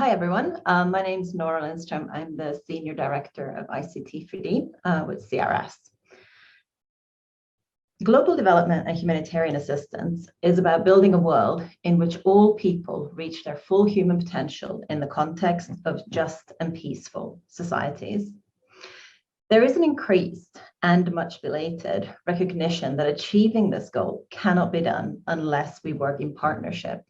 Hi, everyone. My name is Nora Lindström. I'm the Senior Director of ICT 3D with CRS. Global development and humanitarian assistance is about building a world in which all people reach their full human potential in the context of just and peaceful societies. There is an increased and much belated recognition that achieving this goal cannot be done unless we work in partnership.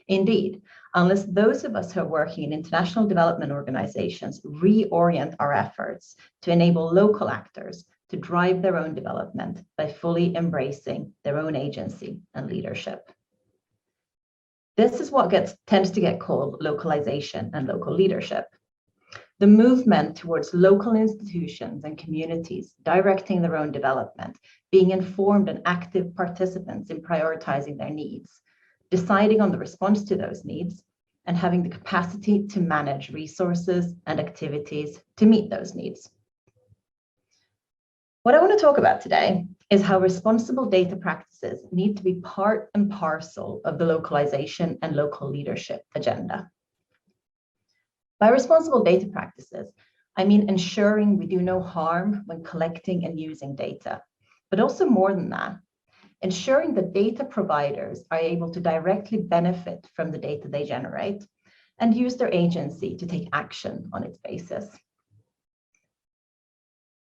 Indeed, unless those of us who are working in international development organizations reorient our efforts to enable local actors to drive their own development by fully embracing their own agency and leadership. This is what tends to get called localization and local leadership. The movement towards local institutions and communities directing their own development, being informed and active participants in prioritizing their needs, deciding on the response to those needs, and having the capacity to manage resources and activities to meet those needs. What I want to talk about today is how responsible data practices need to be part and parcel of the localization and local leadership agenda. By responsible data practices, I mean ensuring we do no harm when collecting and using data, but also more than that, ensuring that data providers are able to directly benefit from the data they generate and use their agency to take action on its basis.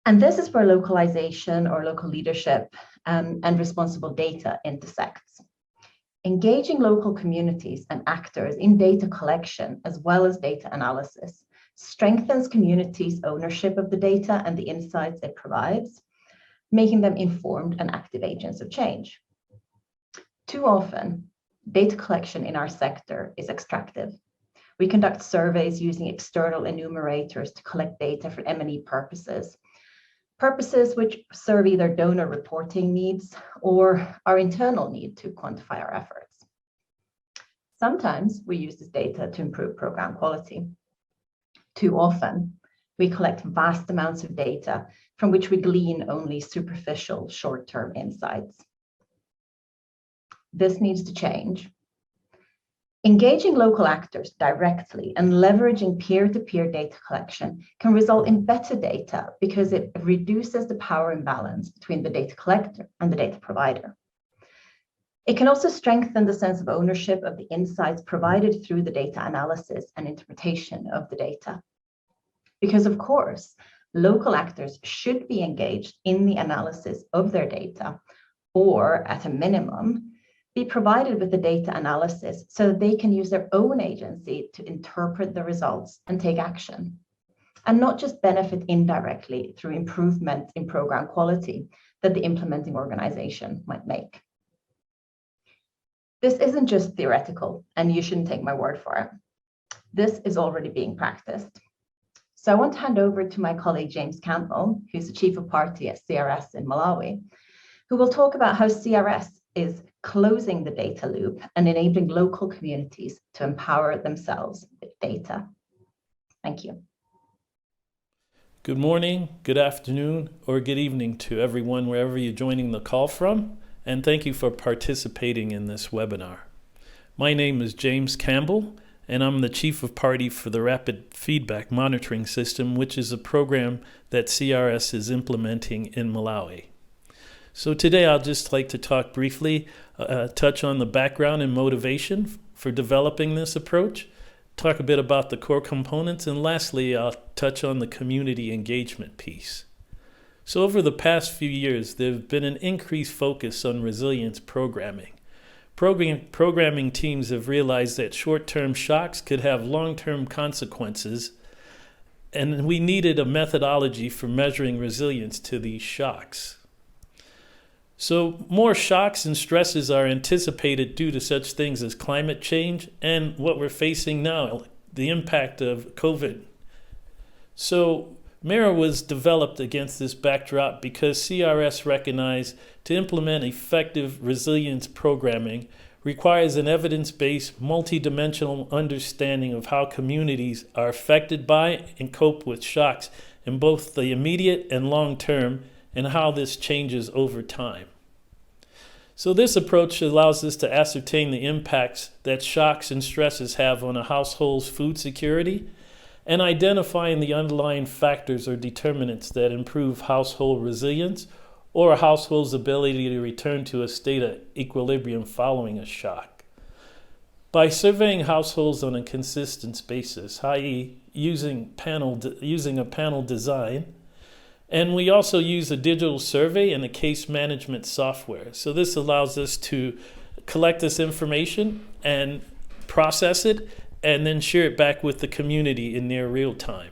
And this is where localization or local leadership and responsible data intersects. Engaging local communities and actors in data collection as well as data analysis strengthens communities' ownership of the data and the insights it provides, making them informed and active agents of change. Too often, data collection in our sector is extractive. We conduct surveys using external enumerators to collect data for M&E purposes which serve either donor reporting needs or our internal need to quantify our efforts. Sometimes we use this data to improve program quality. Too often, we collect vast amounts of data from which we glean only superficial short-term insights. This needs to change. Engaging local actors directly and leveraging peer-to-peer data collection can result in better data because it reduces the power imbalance between the data collector and the data provider. It can also strengthen the sense of ownership of the insights provided through the data analysis and interpretation of the data. Because of course, local actors should be engaged in the analysis of their data, or at a minimum, be provided with the data analysis so that they can use their own agency to interpret the results and take action, and not just benefit indirectly through improvement in program quality that the implementing organization might make. This isn't just theoretical, and you shouldn't take my word for it. This is already being practiced. So I want to hand over to my colleague, James Campbell, who's the Chief of Party at CRS in Malawi, who will talk about how CRS is closing the data loop and enabling local communities to empower themselves with data. Thank you. Good morning, good afternoon, or good evening to everyone wherever you're joining the call from, and thank you for participating in this webinar. My name is James Campbell, and I'm the Chief of Party for the Rapid Feedback Monitoring System, which is a program that CRS is implementing in Malawi. So today I'll just like to talk briefly, touch on the background and motivation for developing this approach, talk a bit about the core components, and lastly, I'll touch on the community engagement piece. So over the past few years, there's been an increased focus on resilience programming. Programming teams have realized that short-term shocks could have long-term consequences, and we needed a methodology for measuring resilience to these shocks. So more shocks and stresses are anticipated due to such things as climate change and what we're facing now, the impact of COVID. So MERA was developed against this backdrop because CRS recognized to implement effective resilience programming requires an evidence-based, multidimensional understanding of how communities are affected by and cope with shocks in both the immediate and long term, and how this changes over time. So this approach allows us to ascertain the impacts that shocks and stresses have on a household's food security and identifying the underlying factors or determinants that improve household resilience or a household's ability to return to a state of equilibrium following a shock. By surveying households on a consistent basis, i.e. using a panel design, and we also use a digital survey and a case management software. So this allows us to collect this information and process it and then share it back with the community in near real time.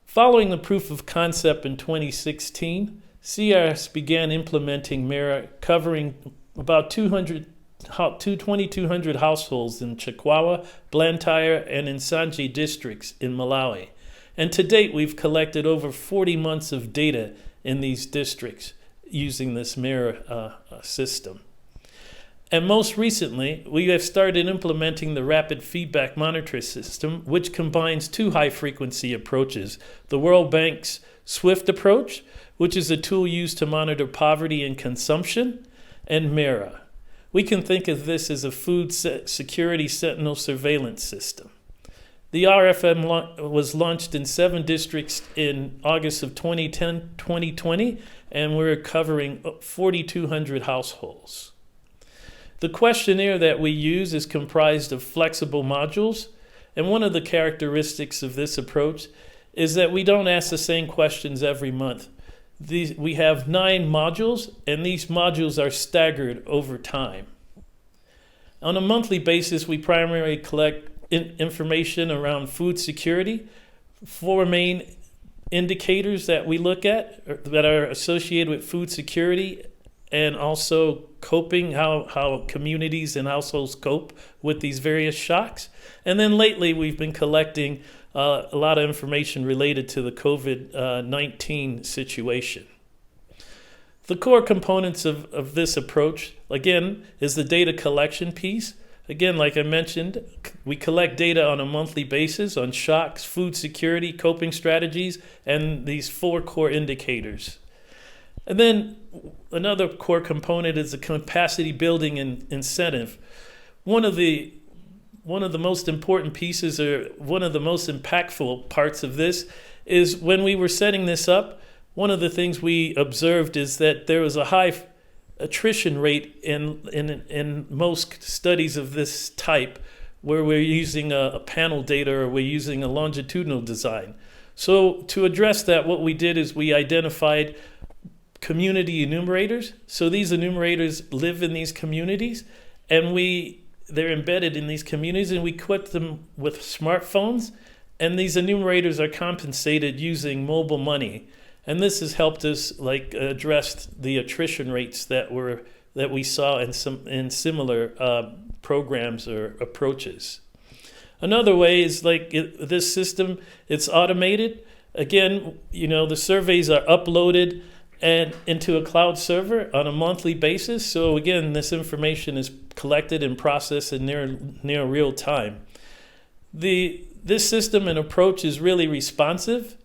Following the proof of concept in 2016, CRS began implementing MIRA, covering about 2,200 households in Chikwawa, Blantyre, and in Sanje districts in Malawi. And to date, we've collected over 40 months of data in these districts using this MIRA system. And most recently, we have started implementing the Rapid Feedback Monitor System, which combines two high-frequency approaches: the World Bank's SWIFT approach, which is a tool used to monitor poverty and consumption, and MIRA. We can think of this as a food security sentinel surveillance system. The RFM was launched in 7 districts in August of 2020, and we're covering 4,200 households. The questionnaire that we use is comprised of flexible modules, and one of the characteristics of this approach is that we don't ask the same questions every month. We have 9 modules, and these modules are staggered over time. On a monthly basis, we primarily collect information around food security. 4 main indicators that we look at that are associated with food security and also coping, how communities and households cope with these various shocks. And then lately, we've been collecting a lot of information related to the COVID-19 situation. The core components of this approach, again, is the data collection piece. Again, like I mentioned, we collect data on a monthly basis on shocks, food security, coping strategies, and these 4 core indicators. And then another core component is the capacity building and incentive. One of the most important pieces, or one of the most impactful parts of this, is when we were setting this up, one of the things we observed is that there was a high attrition rate in most studies of this type where we're using a panel data or we're using a longitudinal design. So to address that, what we did is we identified community enumerators. So these enumerators live in these communities, and they're embedded in these communities, and we equip them with smartphones, and these enumerators are compensated using mobile money. And this has helped us address the attrition rates that we saw in similar programs or approaches. Another way is this system, it's automated. Again, the surveys are uploaded and into a cloud server on a monthly basis. So again, this information is collected and processed in near real time. This system and approach is really responsive.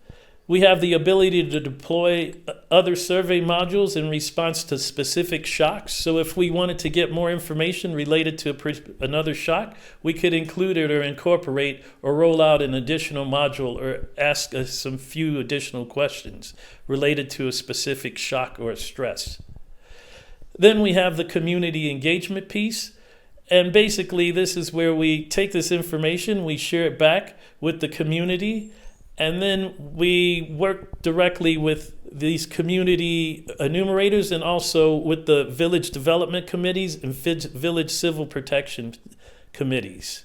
We have the ability to deploy other survey modules in response to specific shocks. So if we wanted to get more information related to another shock, we could include it or incorporate or roll out an additional module or ask some few additional questions related to a specific shock or stress. Then we have the community engagement piece. And basically, this is where we take this information, we share it back with the community, and then we work directly with these community enumerators and also with the village development committees and village civil protection committees.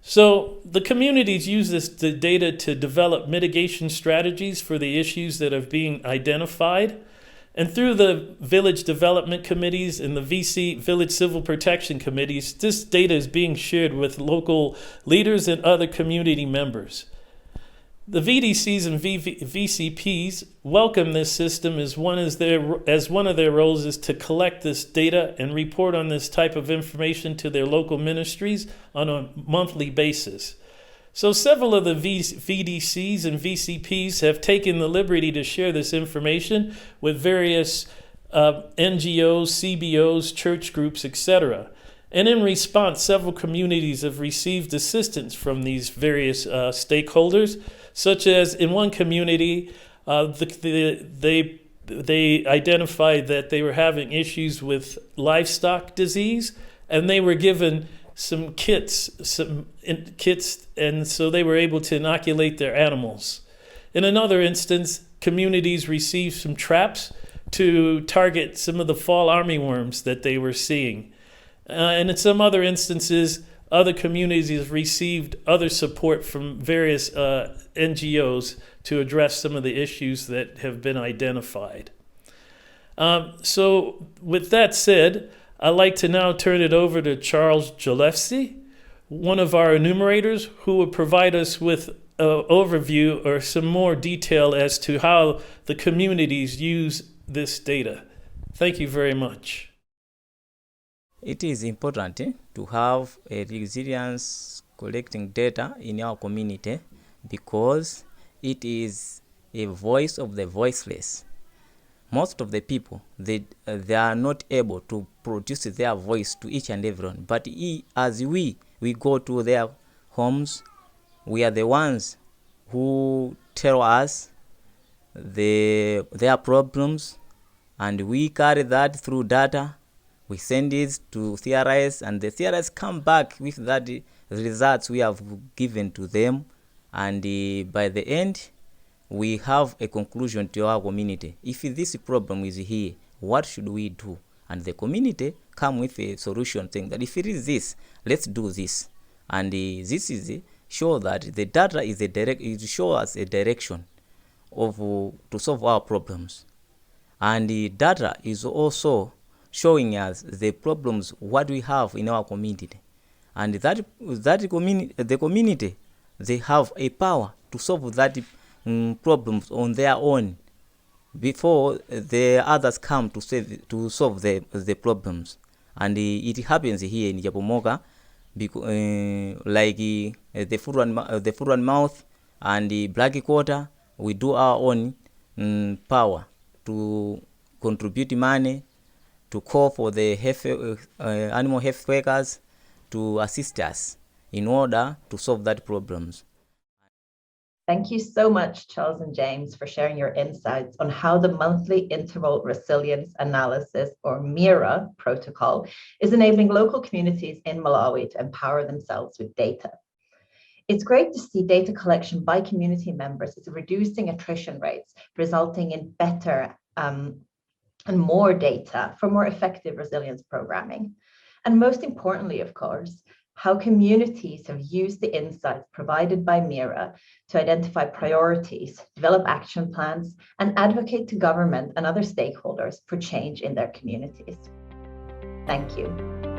So the communities use this data to develop mitigation strategies for the issues that are being identified. And through the village development committees and the village civil protection committees, this data is being shared with local leaders and other community members. The VDCs and VCPs welcome this system as one of their roles is to collect this data and report on this type of information to their local ministries on a monthly basis. So several of the VDCs and VCPs have taken the liberty to share this information with various NGOs, CBOs, church groups, etc. And in response, several communities have received assistance from these various stakeholders, such as in one community, they identified that they were having issues with livestock disease, and they were given some kits, and so they were able to inoculate their animals. In another instance, communities received some traps to target some of the fall armyworms that they were seeing. And in some other instances, other communities received other support from various NGOs to address some of the issues that have been identified. So with that said, I'd like to now turn it over to Charles Jalefsky, one of our enumerators, who will provide us with an overview or some more detail as to how the communities use this data. Thank you very much. It is important to have a resilience collecting data in our community because it is a voice of the voiceless. Most of the people, they are not able to produce their voice to each and everyone. But as we go to their homes, we are the ones who tell us their problems, and we carry that through data. We send it to theorists, and the theorists come back with that results we have given to them. And by the end, we have a conclusion to our community. If this problem is here, what should we do? And the community come with a solution saying that if it is this, let's do this. And this is show that the data is it show us a direction of to solve our problems. And the data is also showing us the problems what we have in our community, and the community, they have a power to solve that problems on their own before the others come to solve the problems. And it happens here in Japomoka, like the foot and mouth and the black quarter. We do our own power to contribute money, to call for the animal health workers to assist us in order to solve that problems. Thank you so much, Charles and James, for sharing your insights on how the monthly interval resilience analysis, or MIRA protocol, is enabling local communities in Malawi to empower themselves with data. It's great to see data collection by community members is reducing attrition rates, resulting in better and more data for more effective resilience programming. And most importantly, of course, how communities have used the insights provided by MIRA to identify priorities, develop action plans, and advocate to government and other stakeholders for change in their communities. Thank you.